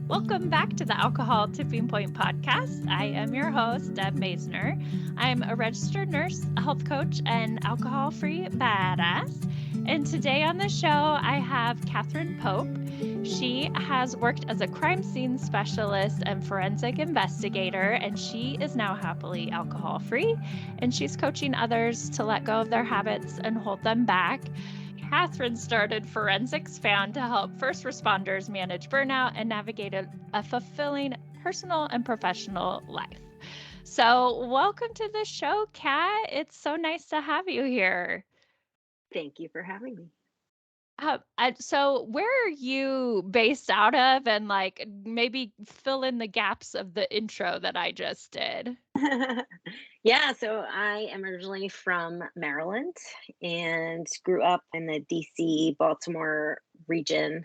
Welcome back to the Alcohol Tipping Point podcast. I am your host, Deb Maisner. I'm a registered nurse, a health coach, and alcohol-free badass. And today on the show, I have Katherine Pope. She has worked as a crime scene specialist and forensic investigator, and she is now happily alcohol-free. And she's coaching others to let go of their habits and hold them back. Katherine started Forensics Found to help first responders manage burnout and navigate a fulfilling personal and professional life. So, welcome to the show, Kat. It's so nice to have you here. Thank you for having me. So, where are you based out of? And maybe fill in the gaps of the intro that I just did. Yeah, so I am originally from Maryland and grew up in the DC, Baltimore region.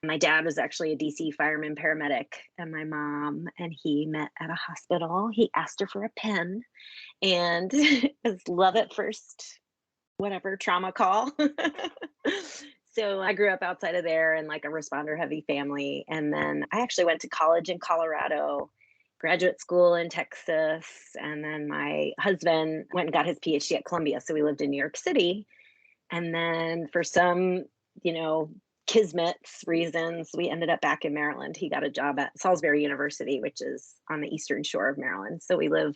My dad was actually a DC fireman paramedic, and my mom and he met at a hospital. He asked her for a pen, and it was love at first, whatever, trauma call. So I grew up outside of there in like a responder heavy family. And then I actually went to college in Colorado, graduate school in Texas. And then my husband went and got his PhD at Columbia. So we lived in New York City. And then for some, you know, kismet's reasons, we ended up back in Maryland. He got a job at Salisbury University, which is on the eastern shore of Maryland. So we live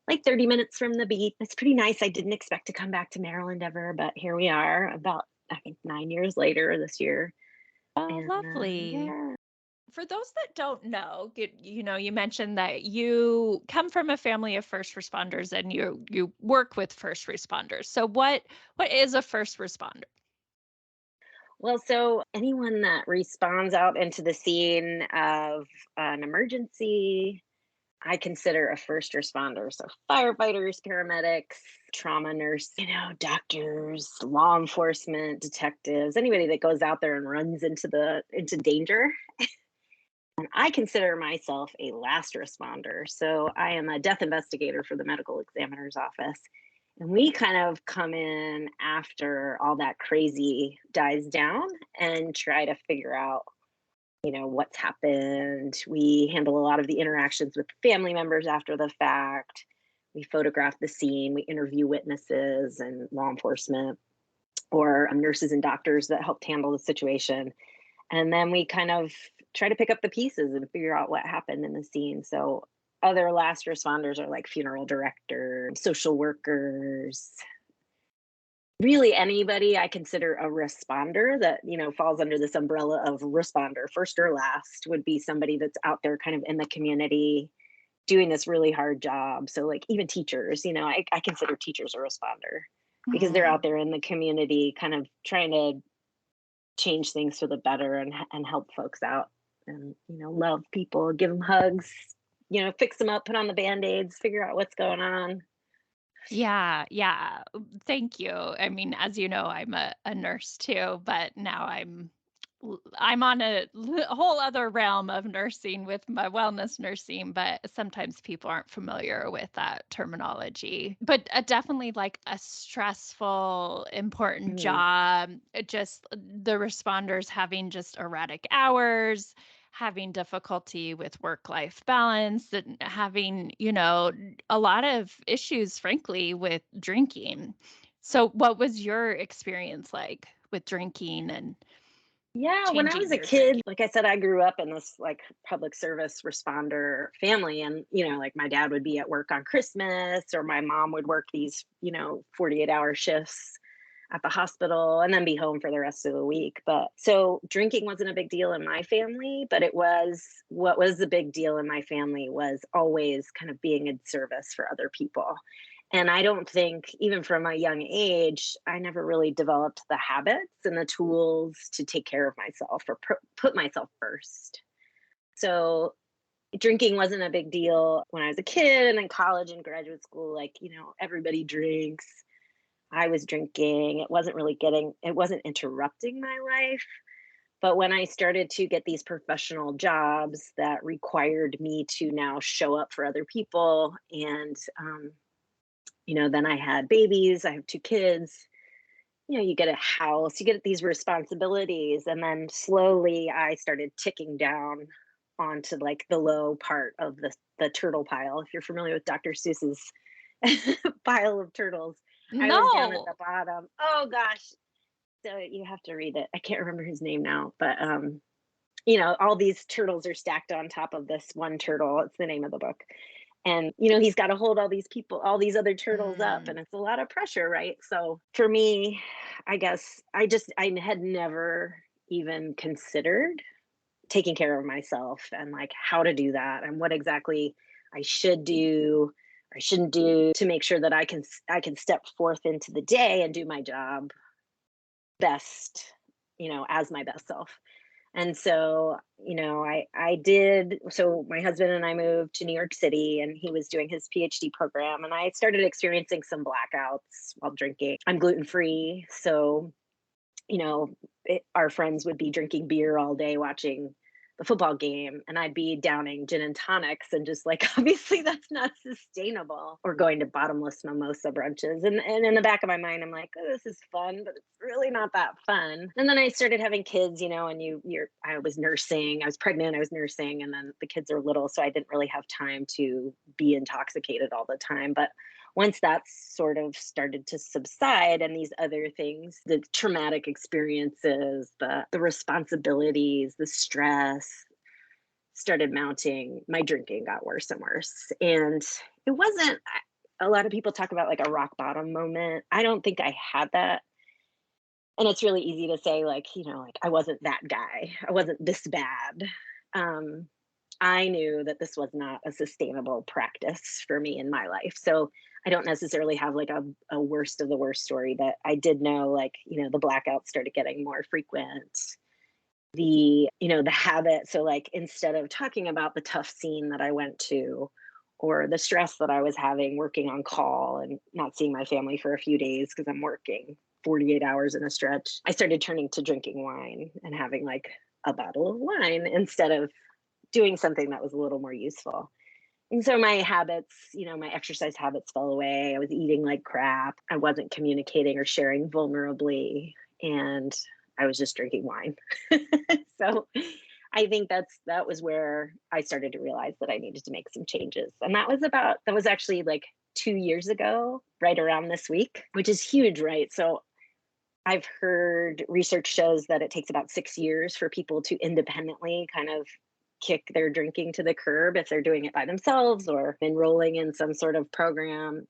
like 30 minutes from the beach. It's pretty nice. I didn't expect to come back to Maryland ever, but here we are about, I think, 9 years later this year. Oh, And lovely. yeah. For those that don't know, you mentioned that you come from a family of first responders and you work with first responders. So what is a first responder? Well, so anyone that responds out into the scene of an emergency, I consider a first responder. So firefighters, paramedics, trauma nurse, doctors, law enforcement, detectives, anybody that goes out there and runs into danger. And I consider myself a last responder. So I am a death investigator for the medical examiner's office. And we kind of come in after all that crazy dies down and try to figure out, what's happened. We handle a lot of the interactions with family members after the fact. We photograph the scene. We interview witnesses and law enforcement or nurses and doctors that helped handle the situation. And then we kind of try to pick up the pieces and figure out what happened in the scene. So other last responders are like funeral directors, social workers, really anybody I consider a responder that, falls under this umbrella of responder, first or last, would be somebody that's out there kind of in the community doing this really hard job. So like even teachers, I consider teachers a responder because they're out Mhm. there in the community kind of trying to change things for the better and help folks out and, love people, give them hugs, fix them up, put on the band-aids, figure out what's going on. Yeah, yeah. Thank you. I mean, as you know, I'm a nurse too, but now I'm on a whole other realm of nursing with my wellness nursing, but sometimes people aren't familiar with that terminology. But definitely like a stressful, important Mm. job, just the responders having just erratic hours, having difficulty with work-life balance, and having, a lot of issues, frankly, with drinking. So what was your experience like with drinking and Yeah, when I changing was a your kid, drinking? like I said, I grew up in this like public service responder family. And, like my dad would be at work on Christmas or my mom would work these, 48-hour shifts at the hospital and then be home for the rest of the week. But so drinking wasn't a big deal in my family, but what was the big deal in my family was always kind of being in service for other people. And I don't think, even from a young age, I never really developed the habits and the tools to take care of myself or put myself first. So drinking wasn't a big deal when I was a kid and in college and graduate school. Like, everybody drinks. I was drinking. It wasn't interrupting my life. But when I started to get these professional jobs that required me to now show up for other people and, then I had babies, I have two kids, you get a house, you get these responsibilities. And then slowly I started ticking down onto like the low part of the turtle pile. If you're familiar with Dr. Seuss's pile of turtles, I was down at No. the bottom. Oh gosh. So you have to read it. I can't remember his name now, but you know, all these turtles are stacked on top of this one turtle. It's the name of the book. And, you know, he's got to hold all these people, all these other turtles up, Mm. and it's a lot of pressure, right? So for me, I guess I had never even considered taking care of myself and like how to do that and what exactly I should do or shouldn't do to make sure that I can step forth into the day and do my job best, you know, as my best self. And so, you know, I did. So my husband and I moved to New York City, and he was doing his PhD program, and I started experiencing some blackouts while drinking. I'm gluten free, so you know, our friends would be drinking beer all day watching the football game, and I'd be downing gin and tonics and just like, obviously that's not sustainable. Or going to bottomless mimosa brunches. And in the back of my mind, I'm like, oh, this is fun, but it's really not that fun. And then I started having kids, you know, and I was nursing, I was pregnant, I was nursing, and then the kids are little, so I didn't really have time to be intoxicated all the time. But once that sort of started to subside and these other things, the traumatic experiences, the responsibilities, the stress started mounting, my drinking got worse and worse. And it wasn't, a lot of people talk about like a rock bottom moment. I don't think I had that. And it's really easy to say, like, you know, like I wasn't that guy, I wasn't this bad. Um, I knew that this was not a sustainable practice for me in my life. So I don't necessarily have like a worst of the worst story, but I did know, like, you know, the blackouts started getting more frequent. You know, the habit. So, like, instead of talking about the tough scene that I went to or the stress that I was having working on call and not seeing my family for a few days because I'm working 48 hours in a stretch, I started turning to drinking wine and having like a bottle of wine instead of doing something that was a little more useful. And so my habits, you know, my exercise habits fell away. I was eating like crap. I wasn't communicating or sharing vulnerably. And I was just drinking wine. So I think that was where I started to realize that I needed to make some changes. And that was actually like 2 years ago, right around this week, which is huge, right? So I've heard research shows that it takes about 6 years for people to independently kind of kick their drinking to the curb if they're doing it by themselves or enrolling in some sort of program.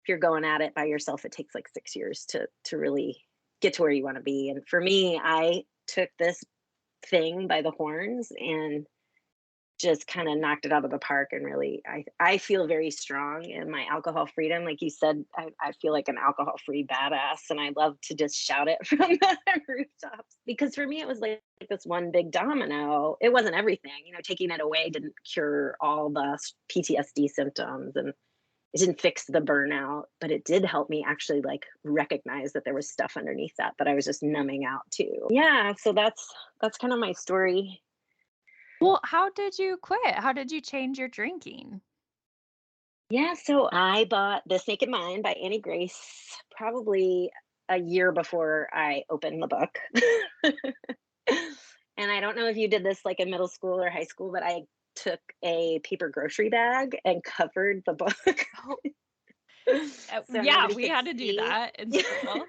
If you're going at it by yourself, it takes like 6 years to really get to where you want to be. And for me, I took this thing by the horns and just kind of knocked it out of the park. And really, I feel very strong in my alcohol freedom. Like you said, I feel like an alcohol free badass, and I love to just shout it from the rooftops. Because for me, it was like this one big domino. It wasn't everything, you know, taking it away didn't cure all the PTSD symptoms, and it didn't fix the burnout, but it did help me actually like recognize that there was stuff underneath that I was just numbing out to. Yeah, so that's kind of my story. Well, how did you quit? How did you change your drinking? Yeah, so I bought This Naked Mind by Annie Grace probably a year before I opened the book. And I don't know if you did this like in middle school or high school, but I took a paper grocery bag and covered the book Oh, so yeah, nobody we could had to do see. that in school.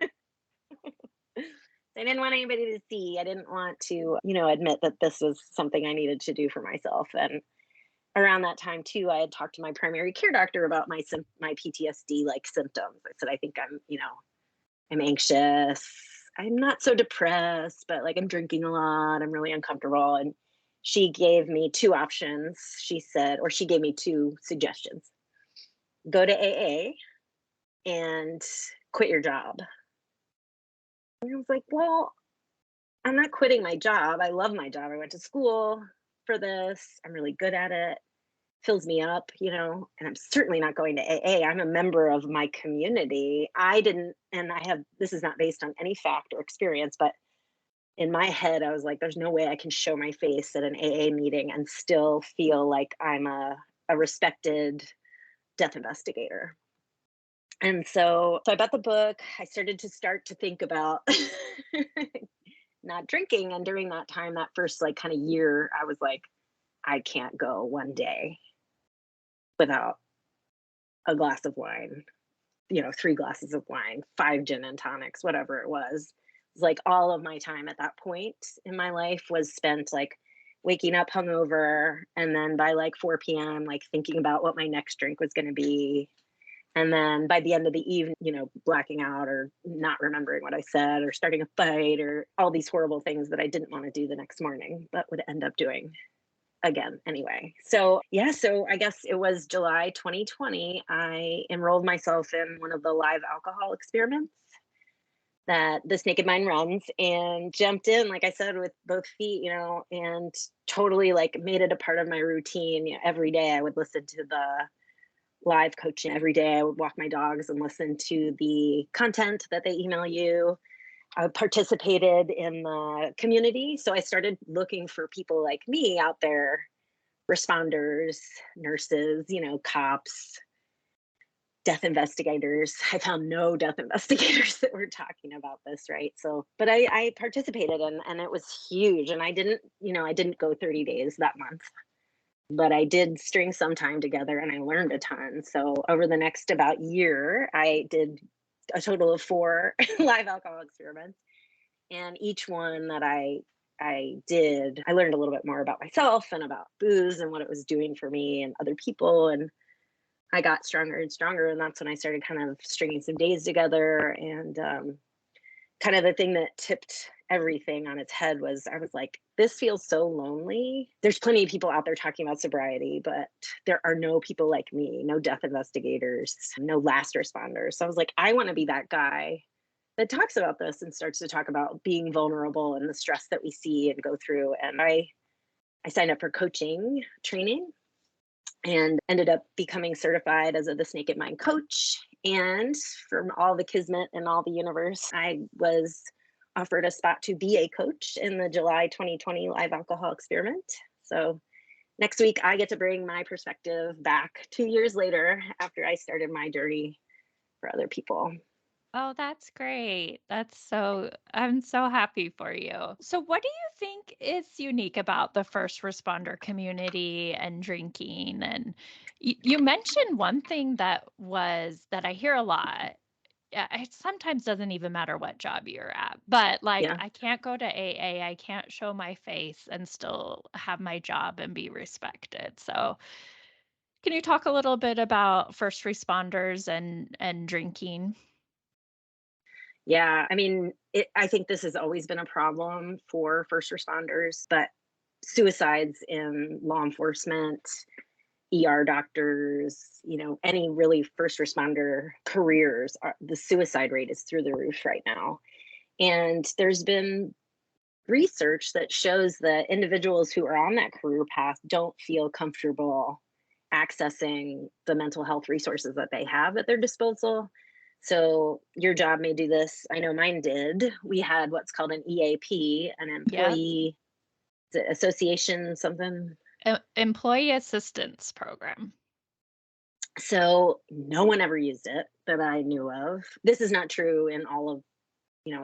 I didn't want anybody to see. I didn't want to, you know, admit that this was something I needed to do for myself. And around that time too, I had talked to my primary care doctor about my PTSD like symptoms. I said, I think I'm, you know, I'm anxious. I'm not so depressed, but like I'm drinking a lot. I'm really uncomfortable. And she gave me two options. She said, or she gave me two suggestions: go to AA and quit your job. And I was like, well, I'm not quitting my job. I love my job. I went to school for this. I'm really good at it. Fills me up, you know, and I'm certainly not going to AA. I'm a member of my community. I didn't, and I have, this is not based on any fact or experience, but in my head, I was like, there's no way I can show my face at an AA meeting and still feel like I'm a respected death investigator. And so I bought the book. I started to think about not drinking. And during that time, that first like kind of year, I was like, I can't go one day without a glass of wine, 3 glasses of wine, 5 gin and tonics, whatever it was. It's like all of my time at that point in my life was spent like waking up hungover, and then by like 4 p.m., like thinking about what my next drink was going to be. And then by the end of the evening, blacking out or not remembering what I said or starting a fight or all these horrible things that I didn't want to do the next morning, but would end up doing again anyway. So, yeah, so I guess it was July 2020. I enrolled myself in one of the live alcohol experiments that This Naked Mind runs and jumped in, like I said, with both feet, and totally like made it a part of my routine. Every day I would listen to the live coaching. Every day I would walk my dogs and listen to the content that they email you. I participated in the community. So I started looking for people like me out there, responders, nurses, cops, death investigators. I found no death investigators that were talking about this, right? So, but I participated and it was huge. And I didn't go 30 days that month, but I did string some time together and I learned a ton. So over the next about year, I did a total of 4 live alcohol experiments. And each one that I did, I learned a little bit more about myself and about booze and what it was doing for me and other people. And I got stronger and stronger. And that's when I started kind of stringing some days together. And kind of the thing that tipped everything on its head was I was like, this feels so lonely. There's plenty of people out there talking about sobriety, but there are no people like me, no death investigators, no last responders. So I was like, I want to be that guy that talks about this and starts to talk about being vulnerable and the stress that we see and go through. And I signed up for coaching training and ended up becoming certified as a This Naked Mind coach. And from all the kismet and all the universe, I was offered a spot to be a coach in the July 2020 live alcohol experiment. So next week, I get to bring my perspective back 2 years later after I started my journey for other people. Oh, that's great. I'm so happy for you. So, what do you think is unique about the first responder community and drinking? And you mentioned one thing that I hear a lot. Yeah, it sometimes doesn't even matter what job you're at, but like Yeah. I can't go to AA, I can't show my face and still have my job and be respected. So, can you talk a little bit about first responders and drinking? Yeah. I mean, I think this has always been a problem for first responders, but suicides in law enforcement, ER doctors, any really first responder careers, the suicide rate is through the roof right now. And there's been research that shows that individuals who are on that career path don't feel comfortable accessing the mental health resources that they have at their disposal. So your job may do this. I know mine did. We had what's called an EAP, an Yep. employee association, something. Employee assistance program. So no one ever used it that I knew of. This is not true in all of,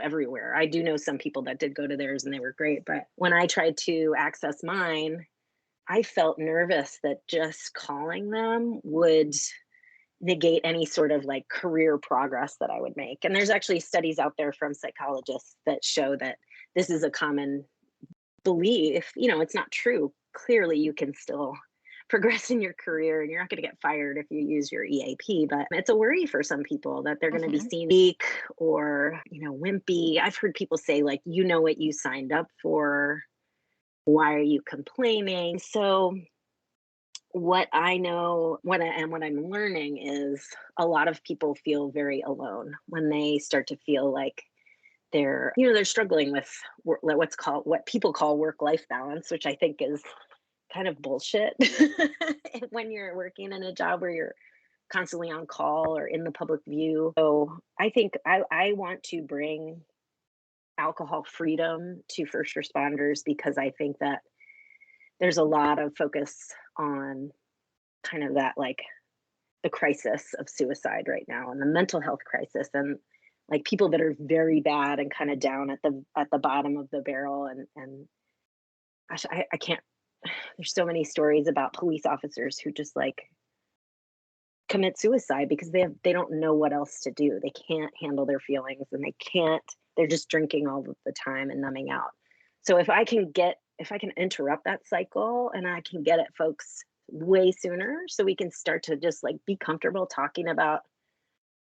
everywhere. I do know some people that did go to theirs and they were great. But when I tried to access mine, I felt nervous that just calling them would negate any sort of like career progress that I would make. And there's actually studies out there from psychologists that show that this is a common belief. It's not true. Clearly, you can still progress in your career and you're not going to get fired if you use your EAP, but it's a worry for some people that they're going to be Mhm. seen weak or, wimpy. I've heard people say like, you know what you signed up for. Why are you complaining? So what I know, what I'm learning is a lot of people feel very alone when they start to feel like they're struggling with what people call work life balance, which I think is kind of bullshit when you're working in a job where you're constantly on call or in the public view. So I think I want to bring alcohol freedom to first responders because I think that there's a lot of focus on kind of that like the crisis of suicide right now and the mental health crisis and like people that are very bad and kind of down at the bottom of the barrel and gosh, I can't there's so many stories about police officers who just like commit suicide because they don't know what else to do. They can't handle their feelings and they're just drinking all of the time and numbing out. So if I can interrupt that cycle and I can get at folks way sooner so we can start to just like be comfortable talking about,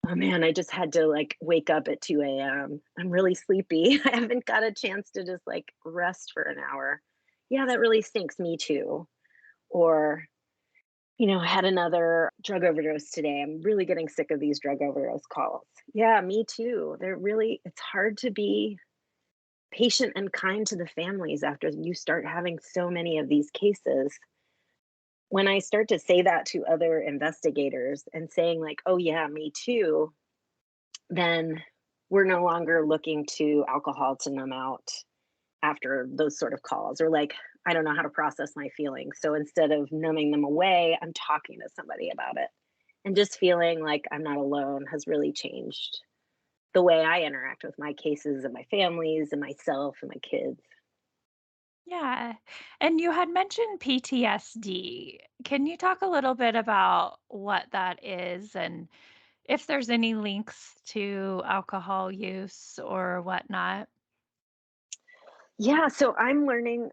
oh man, I just had to like wake up at 2 a.m. I'm really sleepy. I haven't got a chance to just like rest for an hour. Yeah, that really stinks. Me too. Or I had another drug overdose today. I'm really getting sick of these drug overdose calls. Yeah, me too. It's hard to be patient and kind to the families after you start having so many of these cases. When I start to say that to other investigators and saying, like, oh, yeah, me too, then we're no longer looking to alcohol to numb out after those sort of calls, or like, I don't know how to process my feelings. So instead of numbing them away, I'm talking to somebody about it. And just feeling like I'm not alone has really changed the way I interact with my cases and my families and myself and my kids. Yeah. And you had mentioned PTSD. Can you talk a little bit about what that is and if there's any links to alcohol use or whatnot? Yeah, so I'm learning.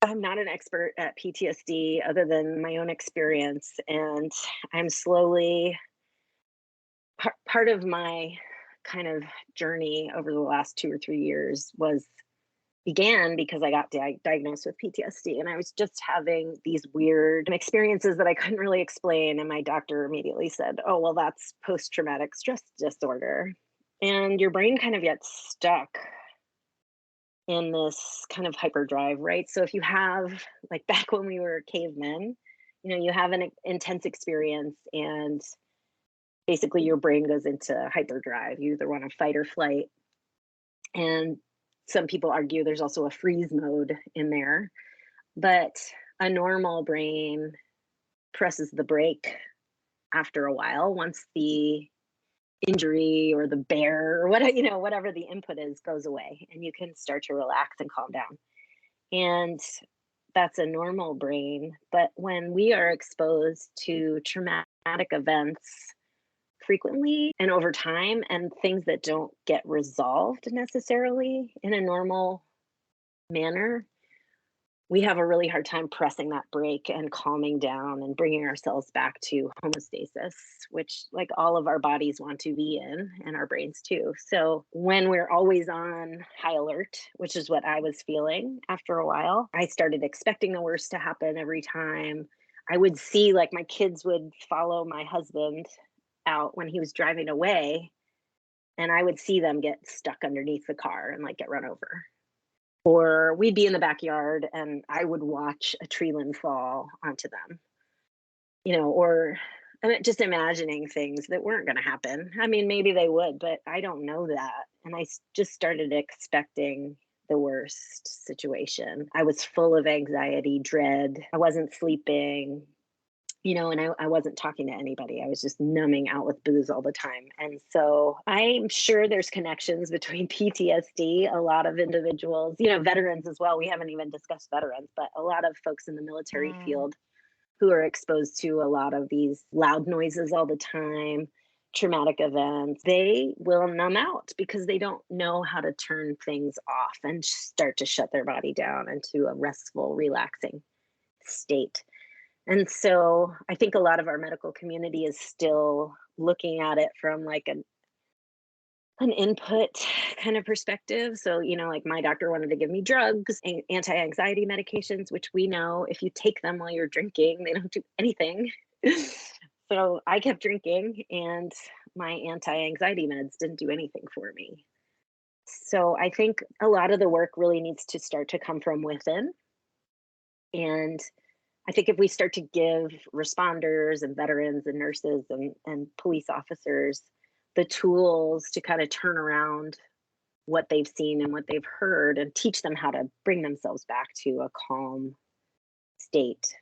I'm not an expert at PTSD other than my own experience. And I'm slowly, part of my kind of journey over the last 2 or 3 years began because I got diagnosed with PTSD, and I was just having these weird experiences that I couldn't really explain. And my doctor immediately said, oh, well, that's post traumatic stress disorder. And your brain kind of gets stuck in this kind of hyperdrive, right? So if you have, like back when we were cavemen, you have an intense experience and basically your brain goes into hyperdrive. You either want to fight or flight. And some people argue there's also a freeze mode in there, but a normal brain presses the brake after a while once the injury or the bear or whatever the input is goes away, and you can start to relax and calm down. And that's a normal brain. But when we are exposed to traumatic events frequently and over time, and things that don't get resolved necessarily in a normal manner, we have a really hard time pressing that brake and calming down and bringing ourselves back to homeostasis, which like all of our bodies want to be in, and our brains too. So when we're always on high alert, which is what I was feeling after a while, I started expecting the worst to happen every time. I would see like my kids would follow my husband out when he was driving away, and I would see them get stuck underneath the car and like get run over. Or we'd be in the backyard and I would watch a tree limb fall onto them, or just imagining things that weren't going to happen. I mean, maybe they would, but I don't know that. And just started expecting the worst situation. I was full of anxiety, dread. I wasn't sleeping, and I wasn't talking to anybody. I was just numbing out with booze all the time. And so I'm sure there's connections between PTSD, a lot of individuals, veterans as well. We haven't even discussed veterans, but a lot of folks in the military Mm. field who are exposed to a lot of these loud noises all the time, traumatic events, they will numb out because they don't know how to turn things off and start to shut their body down into a restful, relaxing state. And so I think a lot of our medical community is still looking at it from like an input kind of perspective. So, like my doctor wanted to give me drugs, anti-anxiety medications, which we know if you take them while you're drinking, they don't do anything. So I kept drinking and my anti-anxiety meds didn't do anything for me. So I think a lot of the work really needs to start to come from within. And I think if we start to give responders and veterans and nurses and police officers the tools to kind of turn around what they've seen and what they've heard and teach them how to bring themselves back to a calm state,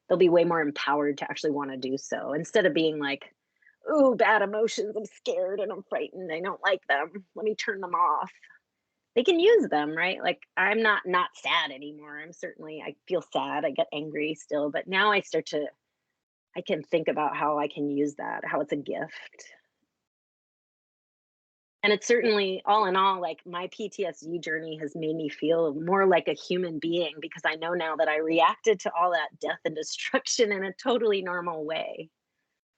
they'll be way more empowered to actually want to do so instead of being like, oh, bad emotions, I'm scared and I'm frightened, I don't like them, let me turn them off. they can use them, right? Like I'm not sad anymore. I feel sad, I get angry still, but now I can think about how I can use that, how it's a gift. And it's certainly all in all, like my PTSD journey has made me feel more like a human being because I know now that I reacted to all that death and destruction in a totally normal way.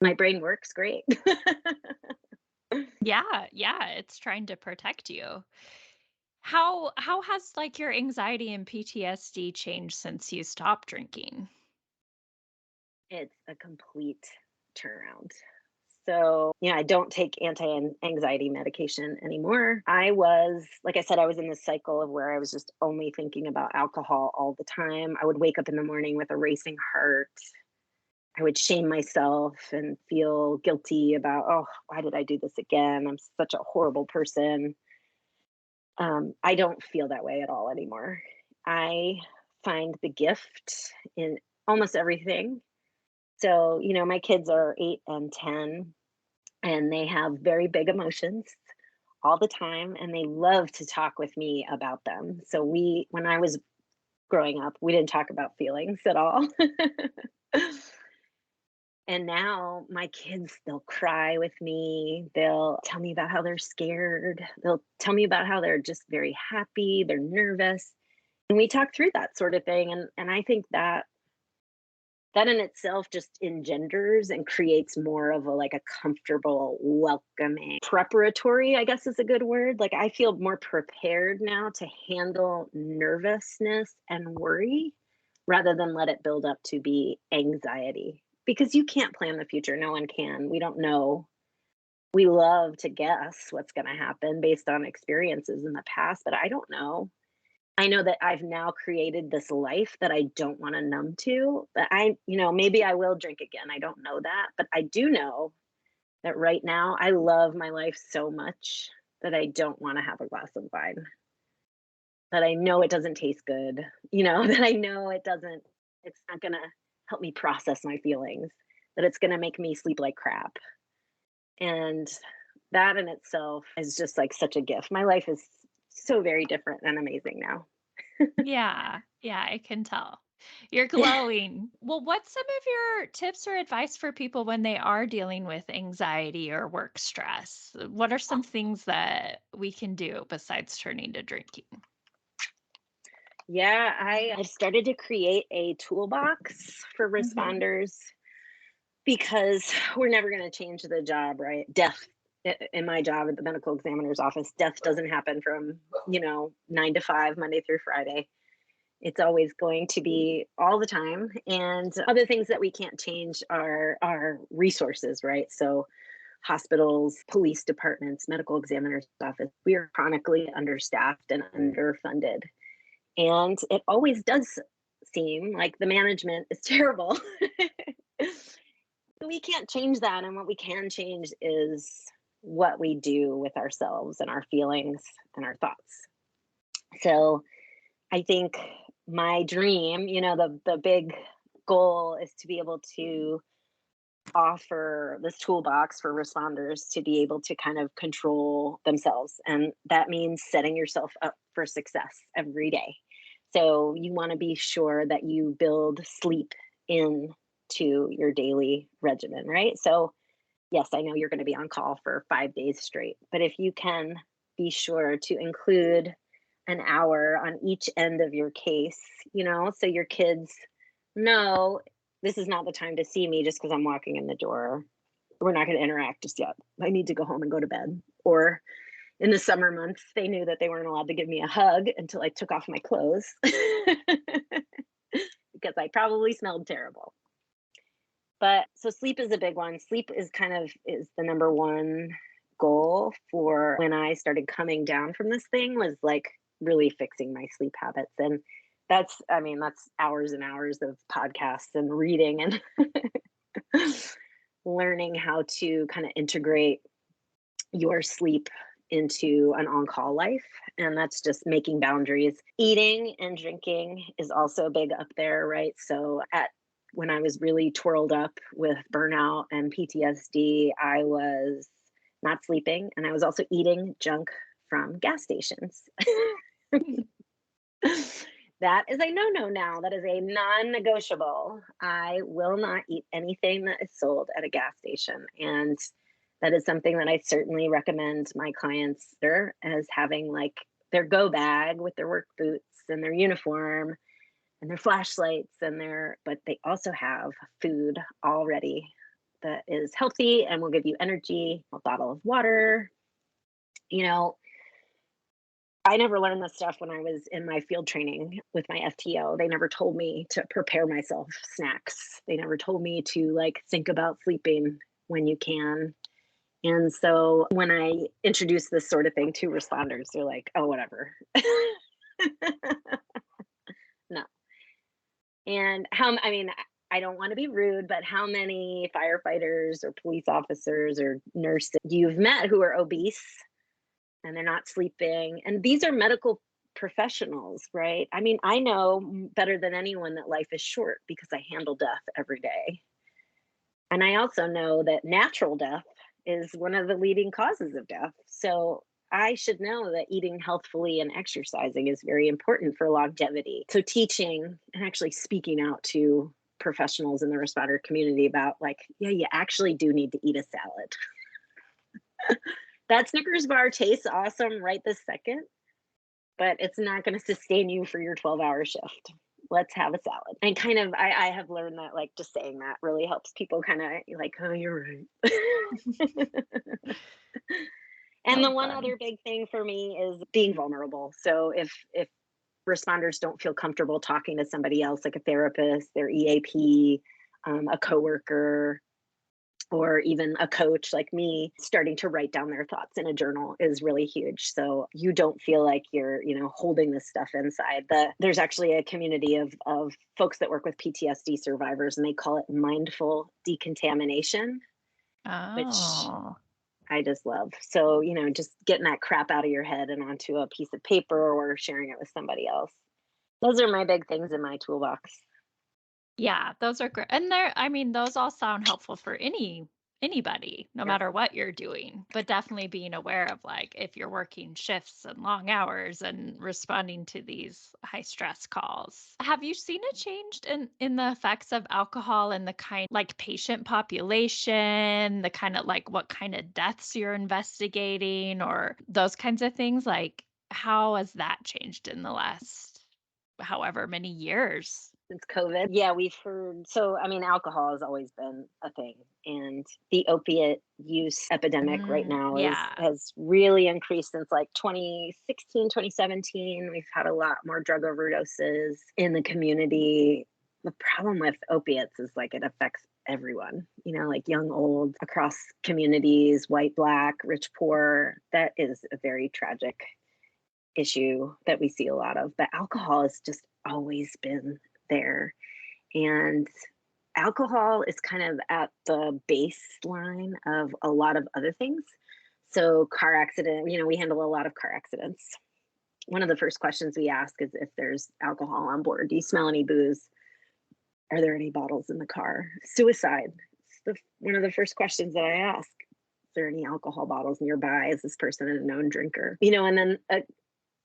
My brain works great. Yeah, yeah, it's trying to protect you. How has, like, your anxiety and PTSD changed since you stopped drinking? It's a complete turnaround. So, yeah, I don't take anti-anxiety medication anymore. Like I said, I was in this cycle of where I was just only thinking about alcohol all the time. I would wake up in the morning with a racing heart. I would shame myself and feel guilty about, oh, why did I do this again? I'm such a horrible person. I don't feel that way at all anymore. I find the gift in almost everything. So, my kids are 8 and 10, and they have very big emotions all the time, and they love to talk with me about them. So, when I was growing up, we didn't talk about feelings at all. And now my kids, they'll cry with me. They'll tell me about how they're scared. They'll tell me about how they're just very happy, they're nervous. And we talk through that sort of thing. And I think that in itself just engenders and creates more of a comfortable, welcoming, preparatory, I guess is a good word. Like I feel more prepared now to handle nervousness and worry rather than let it build up to be anxiety. Because you can't plan the future. No one can. We don't know. We love to guess what's going to happen based on experiences in the past, but I don't know. I know that I've now created this life that I don't want to numb to. But maybe I will drink again. I don't know that. But I do know that right now I love my life so much that I don't want to have a glass of wine. That I know it doesn't taste good. That I know it's not going to help me process my feelings, that it's going to make me sleep like crap. And that in itself is just like such a gift. My life is so very different and amazing now. Yeah, yeah, I can tell. You're glowing. Well, what's some of your tips or advice for people when they are dealing with anxiety or work stress? What are some things that we can do besides turning to drinking? Yeah, I've started to create a toolbox for Mhm. responders because we're never going to change the job, right? Death in my job at the medical examiner's office, death doesn't happen from, 9 to 5, Monday through Friday. It's always going to be all the time. And other things that we can't change are our resources, right? So hospitals, police departments, medical examiner's office, we are chronically understaffed and underfunded. And it always does seem like the management is terrible. We can't change that. And what we can change is what we do with ourselves and our feelings and our thoughts. So I think my dream, the big goal is to be able to offer this toolbox for responders to be able to kind of control themselves. And that means setting yourself up for success every day. So you want to be sure that you build sleep into your daily regimen, right? So, yes, I know you're going to be on call for 5 days straight, but if you can be sure to include an hour on each end of your case, so your kids know this is not the time to see me just because I'm walking in the door. We're not going to interact just yet. I need to go home and go to bed. Or in the summer months, they knew that they weren't allowed to give me a hug until I took off my clothes because I probably smelled terrible. But so sleep is a big one. Sleep is the number one goal for when I started coming down from this thing, was like really fixing my sleep habits. And that's hours and hours of podcasts and reading and learning how to kind of integrate your sleep into an on-call life. And that's just making boundaries. Eating and drinking is also big up there, right? So when I was really twirled up with burnout and PTSD, I was not sleeping, and I was also eating junk from gas stations. That is a no-no now. That is a non-negotiable. I will not eat anything that is sold at a gas station. And that is something that I certainly recommend my clients there as having like their go bag with their work boots and their uniform and their flashlights but they also have food already that is healthy and will give you energy, a bottle of water. You know, I never learned this stuff when I was in my field training with my FTO. They never told me to prepare myself snacks. They never told me to like think about sleeping when you can. And so when I introduce this sort of thing to responders, they're like, oh, whatever. No. And I mean, I don't want to be rude, but how many firefighters or police officers or nurses you've met who are obese and they're not sleeping? And these are medical professionals, right? I mean, I know better than anyone that life is short because I handle death every day. And I also know that natural death is one of the leading causes of death. So I should know that eating healthfully and exercising is very important for longevity. So teaching and actually speaking out to professionals in the responder community about like, yeah, you actually do need to eat a salad. That Snickers bar tastes awesome right this second, but it's not going to sustain you for your 12-hour shift. Let's have a salad. And kind of, I have learned that like just saying that really helps people kind of like, oh, you're right. And the one other big thing for me is being vulnerable. So if responders don't feel comfortable talking to somebody else, like a therapist, their EAP, a coworker, or even a coach like me, starting to write down their thoughts in a journal is really huge. So you don't feel like you're, holding this stuff inside. There's actually a community of folks that work with PTSD survivors, and they call it mindful decontamination, which I just love. So, just getting that crap out of your head and onto a piece of paper or sharing it with somebody else. Those are my big things in my toolbox. Yeah, those are great. And those all sound helpful for anybody, no matter what you're doing, but definitely being aware of like if you're working shifts and long hours and responding to these high stress calls. Have you seen a change in the effects of alcohol and the kind like patient population, the kind of like what kind of deaths you're investigating or those kinds of things? Like how has that changed in the last however many years? Since COVID. Yeah, we've heard. So, alcohol has always been a thing. And the opiate use epidemic right now has really increased since like 2016, 2017. We've had a lot more drug overdoses in the community. The problem with opiates is like it affects everyone, like young, old, across communities, white, black, rich, poor. That is a very tragic issue that we see a lot of. But alcohol has just always been there. And alcohol is kind of at the baseline of a lot of other things. So car accident, we handle a lot of car accidents. One of the first questions we ask is if there's alcohol on board. Do you smell any booze? Are there any bottles in the car? Suicide. It's one of the first questions that I ask. Is there any alcohol bottles nearby? Is this person a known drinker? And then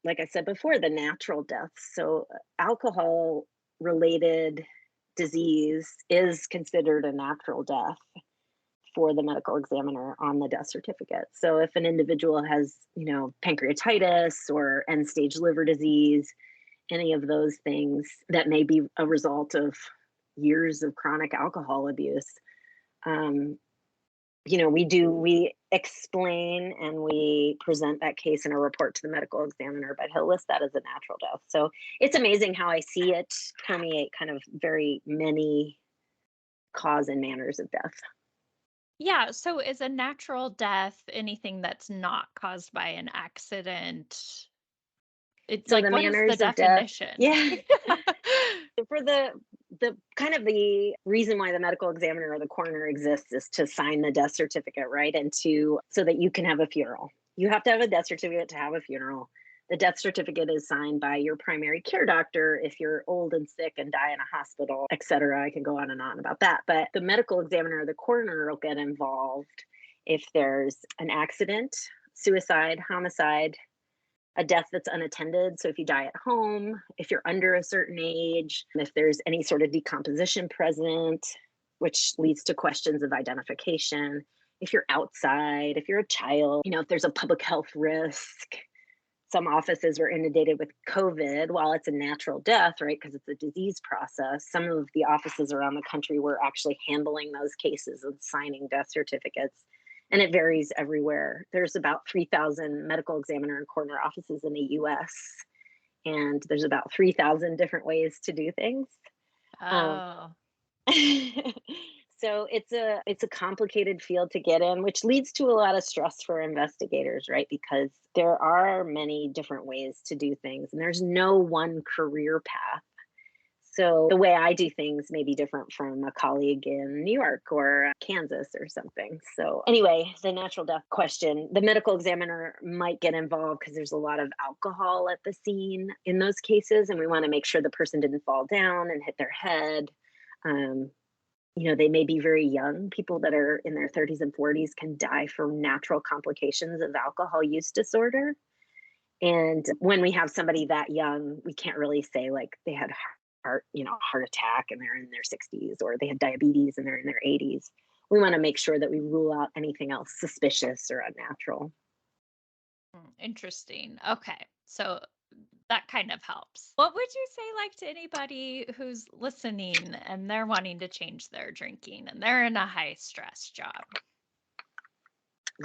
like I said before, the natural deaths. So alcohol related disease is considered a natural death for the medical examiner on the death certificate. So if an individual has, pancreatitis or end stage liver disease, any of those things that may be a result of years of chronic alcohol abuse, we explain and we present that case in a report to the medical examiner, but he'll list that as a natural death. So it's amazing how I see it permeate kind of very many cause and manners of death. Yeah. So is a natural death anything that's not caused by an accident? It's So like, the what is the manners of death. definition? Yeah. For the kind of the reason why the medical examiner or the coroner exists is to sign the death certificate, right? And so that you can have a funeral. You have to have a death certificate to have a funeral. The death certificate is signed by your primary care doctor if you're old and sick and die in a hospital, et cetera. I can go on and on about that. But the medical examiner or the coroner will get involved if there's an accident, suicide, homicide, a death that's unattended. So if you die at home, if you're under a certain age, if there's any sort of decomposition present, which leads to questions of identification, if you're outside, if you're a child, if there's a public health risk. Some offices were inundated with COVID while it's a natural death, right? Because it's a disease process. Some of the offices around the country were actually handling those cases and signing death certificates. And it varies everywhere. There's about 3,000 medical examiner and coroner offices in the US, and there's about 3,000 different ways to do things. Um, Oh, so it's a complicated field to get in, which leads to a lot of stress for investigators, right? Because there are many different ways to do things, and there's no one career path. So the way I do things may be different from a colleague in New York or Kansas or something. So anyway, the natural death question, the medical examiner might get involved because there's a lot of alcohol at the scene in those cases, and we want to make sure the person didn't fall down and hit their head. Um, they may be very young. People that are in their 30s and 40s can die from natural complications of alcohol use disorder. And when we have somebody that young, we can't really say like they had heart attack and they're in their 60s, or they had diabetes and they're in their 80s. We want to make sure that we rule out anything else suspicious or unnatural. interesting. Okay. So that kind of helps. What would you say, like, to anybody who's listening and they're wanting to change their drinking and they're in a high stress job?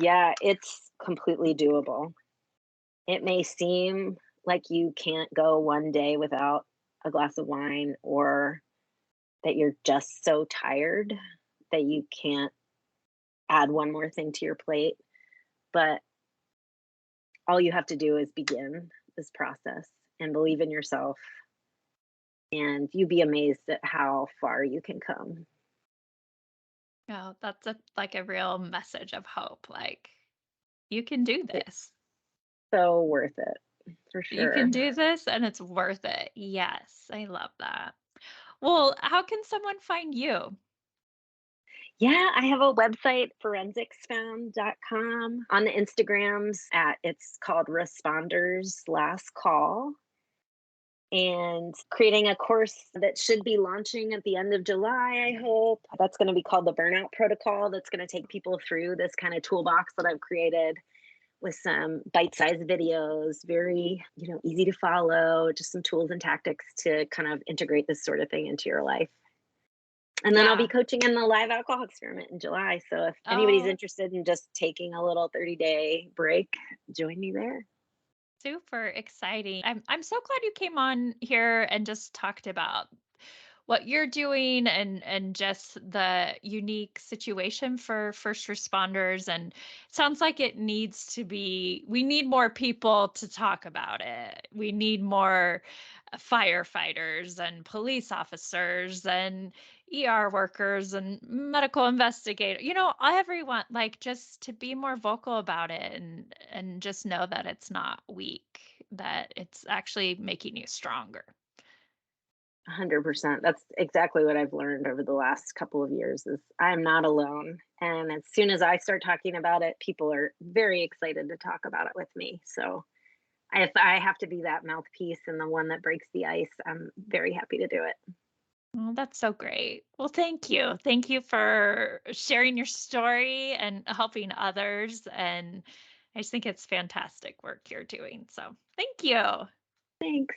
Yeah, it's completely doable. It may seem like you can't go one day without a glass of wine, or that you're just so tired that you can't add one more thing to your plate. But all you have to do is begin this process and believe in yourself, and you'd be amazed at how far you can come. Oh, that's like a real message of hope. Like, you can do It's this. so worth it, for You sure. can do this and it's worth it. Yes, I love that. Well, how can someone find you? Yeah, I have a website, forensicsfound.com. On the Instagrams, it's called Responders Last Call, and creating a course that should be launching at the end of July, I hope. That's going to be called the Burnout Protocol. That's going to take people through this kind of toolbox that I've created with some bite-sized videos, very, easy to follow, just some tools and tactics to kind of integrate this sort of thing into your life. And then I'll be Yeah. coaching in the live alcohol experiment in July. So if anybody's Oh, interested in just taking a little 30-day break, join me there. super exciting. I'm so glad you came on here and just talked about what you're doing and just the unique situation for first responders. And it sounds like it needs to be, we need more people to talk about it. We need more firefighters and police officers and ER workers and medical investigators, everyone, like, just to be more vocal about it and just know that it's not weak, that it's actually making you stronger. 100%. That's exactly what I've learned over the last couple of years is I'm not alone. And as soon as I start talking about it, people are very excited to talk about it with me. So if I have to be that mouthpiece and the one that breaks the ice, I'm very happy to do it. Well, that's so great. Well, thank you. Thank you for sharing your story and helping others. And I just think it's fantastic work you're doing. So thank you. Thanks.